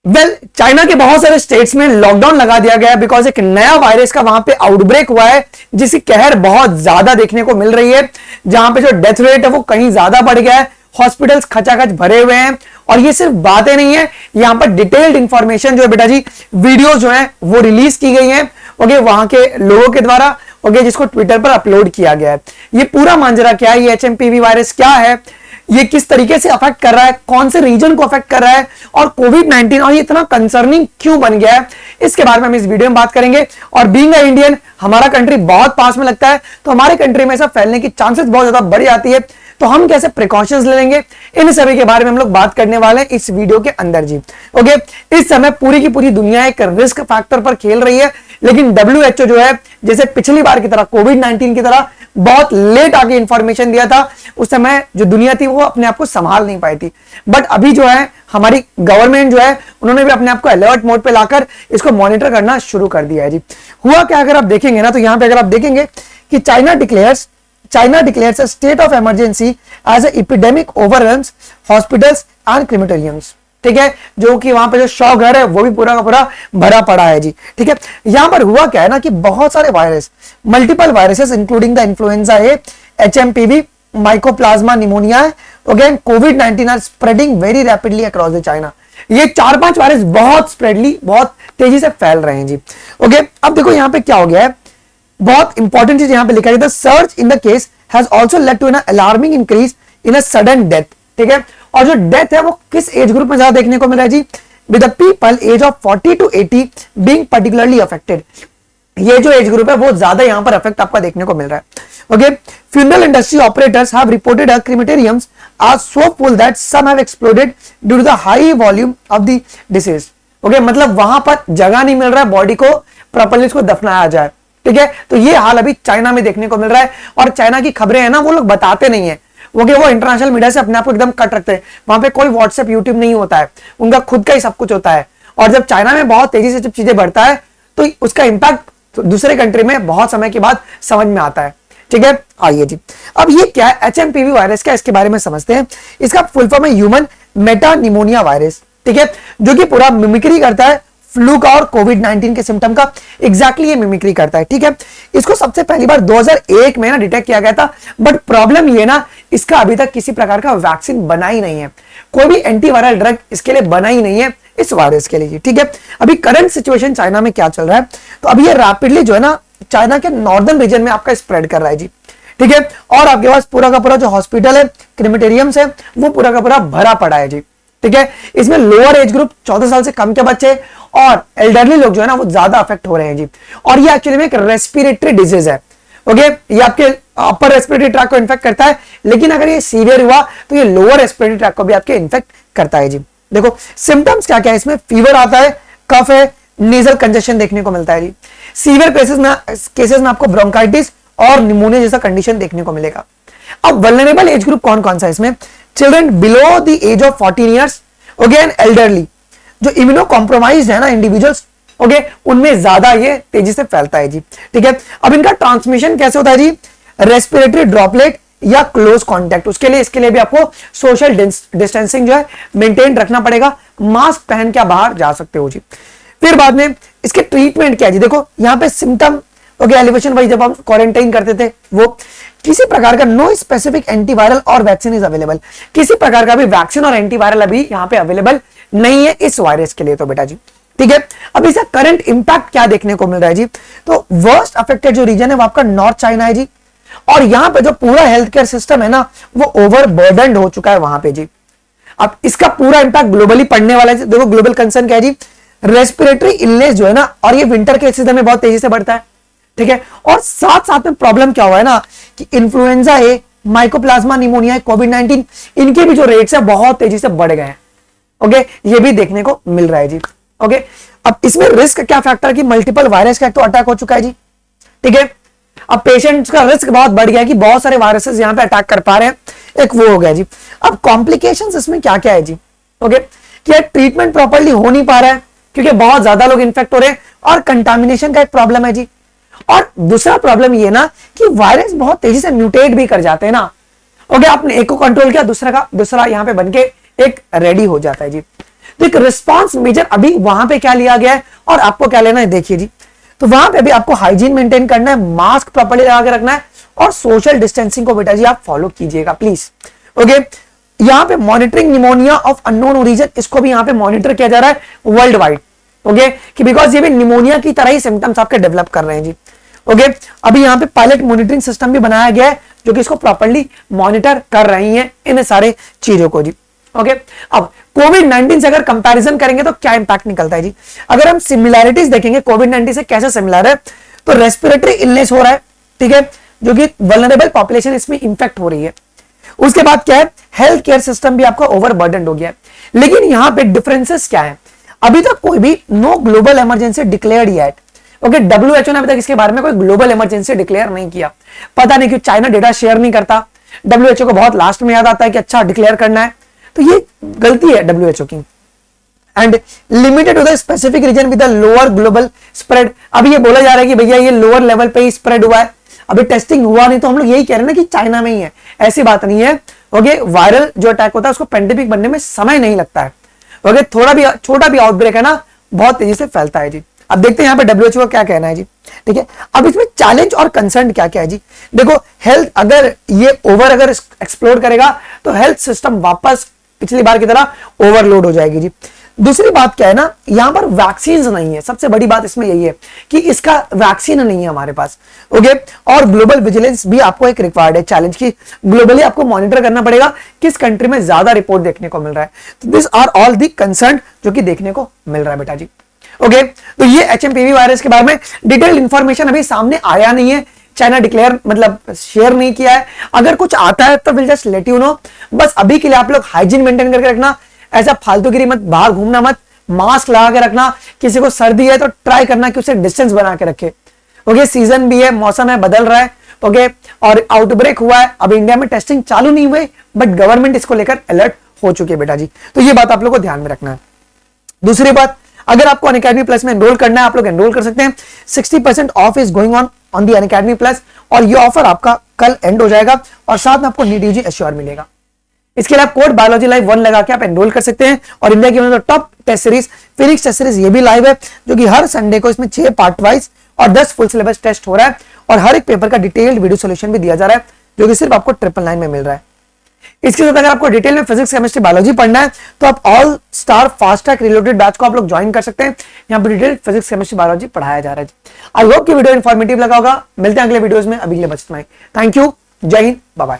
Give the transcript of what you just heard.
China के बहुत सारे स्टेट्स में लॉकडाउन लगा दिया गया है बिकॉज एक नया वायरस का वहां पे आउटब्रेक हुआ है, जिसकी कहर बहुत ज्यादा देखने को मिल रही है, जहां पे जो डेथ रेट है वो कहीं ज्यादा बढ़ गया है, हॉस्पिटल्स खचाखच भरे हुए हैं। और ये सिर्फ बातें नहीं है, यहां पर डिटेल्ड इंफॉर्मेशन जो है बेटा जी, वीडियो जो है वो रिलीज की गई है ओके वहां के लोगों के द्वारा ओके, जिसको ट्विटर पर अपलोड किया गया है। ये पूरा मांजरा क्या है, ये एचएमपीवी वायरस क्या है, ये किस तरीके से अफेक्ट कर रहा है, कौन से रीजन को अफेक्ट कर रहा है, और कोविड-19 और ये इतना कंसर्निंग क्यों बन गया है, इसके बारे में हम इस वीडियो में बात करेंगे। और बीइंग अ इंडियन, हमारा कंट्री बहुत पास में लगता है, तो हमारे कंट्री में सब फैलने की चांसेस बहुत ज्यादा बढ़ जाती है, तो हम कैसे प्रिकॉशंस ले लेंगे, इन सभी के बारे में हम लोग बात करने वाले हैं इस वीडियो के अंदर जी। ओके, इस समय पूरी की पूरी दुनिया एक रिस्क फैक्टर पर खेल रही है, लेकिन WHO जो है, जैसे पिछली बार की तरह कोविड-19 की तरह बहुत लेट आके इंफॉर्मेशन दिया था, उस समय जो दुनिया थी वो अपने आप को संभाल नहीं पाई थी। बट अभी जो है हमारी गवर्नमेंट जो है, उन्होंने भी अपने आप को अलर्ट मोड पे लाकर इसको मॉनिटर करना शुरू कर दिया है जी। हुआ क्या, अगर आप देखेंगे ना, तो यहां पे अगर आप देखेंगे कि China declares a state of emergency as a epidemic overwhelms hospitals and crematoriums. ठीक है, जो कि वहां पे जो शव घर है वो भी पूरा का पूरा भरा पड़ा है जी। ठीक है, यहां पर हुआ क्या है ना कि बहुत सारे virus, multiple viruses including the influenza A, HMPV, mycoplasma pneumonia again कोविड-19 are spreading very rapidly across the China. ये 4-5 वायरस बहुत स्प्रेडली, बहुत तेजी से फैल रहे हैं जी। ओके, अब देखो यहां पे क्या हो गया है, बहुत इंपॉर्टेंट चीज यहां पे लिखा है, the search in the case has also led to an alarming increase in a sudden death. ठीक है, और जो डेथ है वो किस एज ग्रुप में ज्यादा देखने को मिल रहा है जी, with the people age of 40 to 80 being particularly affected. ये जो एज ग्रुप है वो ज्यादा यहां पर अफेक्ट आपका देखने को मिल रहा है। Okay, funeral industry operators have reported a crematoriums are so full that some have exploded due to the high volume of the disease. Okay, मतलब वहां पर जगह नहीं मिल रहा है बॉडी को प्रॉपर्ली इसको दफनाया जाए। ठीक है, तो ये हाल अभी चाइना में देखने को मिल रहा है, और चाइना की खबरें है ना वो लोग बताते नहीं है, वो इंटरनेशनल मीडिया से अपने आप को एकदम कट रखते हैं। वहां पे कोई व्हाट्सएप, यूट्यूब नहीं होता है, उनका खुद का ही सब कुछ होता है। और जब चाइना में बहुत तेजी से जब चीजें बढ़ता है तो उसका इंपैक्ट दूसरे कंट्री में बहुत समय के बाद समझ में आता है। ठीक है, आइए जी, अब ये क्या है एचएमपीवी वायरस, क्या इसके बारे में समझते हैं। इसका फुल फॉर्म है ह्यूमन मेटा निमोनिया वायरस। ठीक है, जो कि पूरा मिमिक्री करता है फ्लू का और कोविड-19 के सिम्टम का, एग्जैक्टली ये मिमिक्री करता है। ठीक है, इसको सबसे पहली बार 2001 में ना डिटेक्ट किया गया था, बट प्रॉब्लम ये ना, इसका अभी तक किसी प्रकार का वैक्सीन बना ही नहीं है, कोई भी एंटीवायरल ड्रग इसके लिए बना ही नहीं है इस वायरस के लिए। ठीक है, अभी करंट सिचुएशन चाइना में क्या चल रहा है, तो अभी ये रैपिडली जो है ना चाइना के नॉर्दर्न रीजन में आपका स्प्रेड कर रहा है जी। ठीक है, और आपके पास पूरा का पूरा जो हॉस्पिटल है, क्रिमेटेरियम्स है, वो पूरा का पूरा भरा पड़ा है जी। ठीक है, इसमें लोअर एज ग्रुप 14 साल से कम के बच्चे और एल्डरली लोग जो है ना वो ज्यादा अफेक्ट हो रहे हैं जी। और ये एक्चुअली में एक रेस्पिरेटरी डिजीज है। ओके, ये आपके अपर रेस्पिरेटरी ट्रैक को इन्फेक्ट करता है, लेकिन अगर ये सीवियर हुआ तो ये लोअर रेस्पिरेटरी ट्रैक को भी आपके इन्फेक्ट करता है जी। देखो सिम्टम्स क्या क्या है इसमें, फीवर आता है, कफ है, नेजल कंजेशन देखने को मिलता है जी। सीवियर केसेस में आपको ब्रोंकाइटिस और निमोनिया जैसा कंडीशन देखने को मिलेगा। अब वल्नरेबल एज ग्रुप कौन कौन सा है इसमें, children below the age of 14 years, okay, and elderly, जो इम्यूनो कॉम्प्रोमाइज है ना इंडिविजुअल्स, ओके, उनमें ज्यादा ये तेजी से फैलता है जी। ठीक है, अब इनका ट्रांसमिशन कैसे होता है जी, रेस्पिरेटरी ड्रॉपलेट या क्लोज कांटेक्ट, इसके लिए भी आपको सोशल डिस्टेंसिंग जो है मेंटेन रखना पड़ेगा, मास्क पहन के बाहर जा सकते हो जी। फिर बाद में इसके ट्रीटमेंट क्या है जी, देखो यहाँ पे सिम्टम ओके एलिवेशन वाइज जब हम क्वारंटाइन करते थे, वो किसी प्रकार का नो स्पेसिफिक एंटीवायरल और वैक्सीन इज अवेलेबल, किसी प्रकार का भी वैक्सीन और एंटीवायरल अभी यहाँ पे अवेलेबल नहीं है इस वायरस के लिए तो बेटा जी। ठीक है, अब इसका करंट इंपैक्ट क्या देखने को मिल रहा है जी, तो वर्स्ट अफेक्टेड जो रीजन है वो आपका नॉर्थ चाइना है जी, और यहाँ पे जो पूरा हेल्थ केयर सिस्टम है ना वो ओवरबर्डन्ड हो चुका है वहां पे जी। अब इसका पूरा इंपैक्ट ग्लोबली पड़ने वाला है। देखो ग्लोबल कंसर्न क्या है जी, रेस्पिरेटरी इलनेस जो है ना, और ये विंटर के सीजन में बहुत तेजी से बढ़ता है। ठीक है, और साथ साथ में प्रॉब्लम क्या हुआ है ना कि इन्फ्लुएंजा ए, माइकोप्लाज्मा निमोनिया, कोविड-19, इनके भी जो रेट्स है बहुत तेजी से बढ़ गए हैं। ओके, ये भी देखने को मिल रहा है जी। ओके, अब इसमें रिस्क क्या फैक्टर की मल्टीपल वायरस का एक तो अटैक हो चुका है जी। ठीक है, अब पेशेंट्स का रिस्क बहुत बढ़ गया कि बहुत सारे वायरसेस यहां पे अटैक कर पा रहे हैं, एक वो हो गया जी। अब कॉम्प्लिकेशंस इसमें क्या क्या है जी, ओके, कि ट्रीटमेंट प्रॉपर्ली हो नहीं पा रहा है क्योंकि बहुत ज्यादा लोग इन्फेक्ट हो रहे हैं, और कंटामिनेशन का एक प्रॉब्लम है जी। और दूसरा प्रॉब्लम ये ना कि वायरस बहुत तेजी से म्यूटेट भी कर जाते हैं ना। ओके, आपने एक को कंट्रोल किया, दूसरा यहां पे बनके एक रेडी हो जाता है जी। तो एक रिस्पॉन्स मेजर अभी वहां पे क्या लिया गया है और आपको क्या लेना है देखिए जी। तो वहां पे भी आपको हाइजीन मेंटेन करना है, मास्क प्रॉपर्ली लगा के रखना है और सोशल डिस्टेंसिंग को बेटा जी आप फॉलो कीजिएगा प्लीज। ओके, यहां पे monitoring pneumonia of unknown origin, इसको भी यहां पे मॉनिटर किया जा रहा है वर्ल्ड वाइड। ओके, कि बिकॉज ये भी निमोनिया की तरह ही सिम्टम्स आपके डेवलप कर रहे हैं जी। ओके, अभी यहां पे पायलट मॉनिटरिंग सिस्टम भी बनाया गया है जो कि इसको प्रॉपर्ली मॉनिटर कर रही है इन सारे चीजों को जी। ओके, अब कोविड-19 से अगर कंपैरिजन करेंगे तो क्या इंपैक्ट निकलता है जी। अगर हम सिमिलैरिटीज देखेंगे कोविड-19 से कैसे सिमिलर है, तो रेस्पिरेटरी इलनेस हो रहा है, ठीक है, जो कि वल्नरेबल पॉपुलेशन इसमें इंफेक्ट हो रही है। उसके बाद क्या है, हेल्थ केयर सिस्टम भी आपका ओवरबर्डन हो गया है। लेकिन यहां पे डिफरेंसेस क्या है, अभी तक कोई भी no global emergency declared yet. Okay, WHO ने अभी तक इसके बारे में कोई ग्लोबल इमरजेंसी डिक्लेयर नहीं किया। पता नहीं क्यों चाइना डेटा शेयर नहीं करता, डब्ल्यूएचओ को बहुत लास्ट में याद आता है कि अच्छा डिक्लेयर करना है, तो ये गलती है डब्ल्यूएचओ की। And limited to the specific region with lower global spread. अभी ये बोला जा रहा है कि भैया ये लोअर लेवल पे ही स्प्रेड हुआ है, अभी टेस्टिंग हुआ नहीं, तो हम लोग यही कह रहे हैं ना कि चाइना में ही है, ऐसी बात नहीं है। ओके, वायरल जो अटैक होता है उसको पेंडेमिक बनने में समय नहीं लगता है। ओके, थोड़ा भी छोटा भी आउटब्रेक है ना, बहुत तेजी से फैलता है जी। अब देखते हैं यहाँ पे डब्ल्यूएचओ का क्या कहना है जी। ठीक है, अब इसमें चैलेंज और कंसर्न क्या क्या है जी। देखो, हेल्थ अगर ये ओवर अगर एक्सप्लोर करेगा तो हेल्थ सिस्टम वापस पिछली बार की तरह ओवरलोड हो जाएगी जी। दूसरी बात क्या है ना, यहां पर वैक्सीन नहीं है, सबसे बड़ी बात इसमें यही है कि इसका वैक्सीन नहीं है हमारे पास। ओके, और ग्लोबल विजिलेंस भी आपको एक रिक्वायर्ड है चैलेंज की, ग्लोबली आपको मॉनिटर करना पड़ेगा किस कंट्री में ज्यादा रिपोर्ट देखने को मिल रहा है। तो this are all the concern जो कि देखने को मिल रहा है बेटा जी। ओके, तो ये एचएमपीवी वायरस के बारे में डिटेल्ड इंफॉर्मेशन अभी सामने आया नहीं है, चाइना डिक्लेयर मतलब शेयर नहीं किया है। अगर कुछ आता है तो will just let you know. बस अभी के लिए आप लोग हाइजीन मेंटेन करके रखना, ऐसा फालतूगिरी मत, बाहर घूमना मत, मास्क लगा के रखना, किसी को सर्दी है तो ट्राई करना कि उसे डिस्टेंस बना के रखे। ओके, सीजन भी है, मौसम है, बदल रहा है। ओके, और आउटब्रेक हुआ है, अब इंडिया में टेस्टिंग चालू नहीं हुई बट गवर्नमेंट इसको लेकर अलर्ट हो चुकी है बेटा जी। तो ये बात आप लोग को ध्यान में रखना है। दूसरी बात, अगर आपको अनअकैडमी प्लस में एनरोल करना है आप लोग एनरोल कर सकते हैं। 60% of is going on the Unacademy plus, और ये ऑफर आपका कल एंड हो जाएगा और साथ में आपको नीट यूजी एश्योर मिलेगा। इसके लिए आप कोड बायोलॉजी लाइव 1 लगा के आप एनरोल कर सकते हैं। और इंडिया की top test series Phoenix test series ये भी लाइव है, जो कि हर संडे को इसमें 6 पार्ट वाइज और 10 फुल सिलेबस टेस्ट हो रहा है, और हर एक पेपर का डिटेल्ड वीडियो सोल्यूशन भी दिया जा रहा है, जो कि सिर्फ आपको 999 में मिल रहा है। इसके साथ अगर आपको डिटेल में फिजिक्स केमिस्ट्री बायोलॉजी पढ़ना है तो आप all star fast track related batch को आप लोग ज्वाइन कर सकते हैं। यहाँ पर डिटेल फिजिक्स केमिस्ट्री बायोलॉजी पढ़ाया जा रहा है। आई होप कि वीडियो इन्फॉर्मेटिव लगा होगा। मिलते हैं अगले वीडियोस में, अभी के लिए बस इतना ही। थैंक यू, जय हिंद, बाय बाय।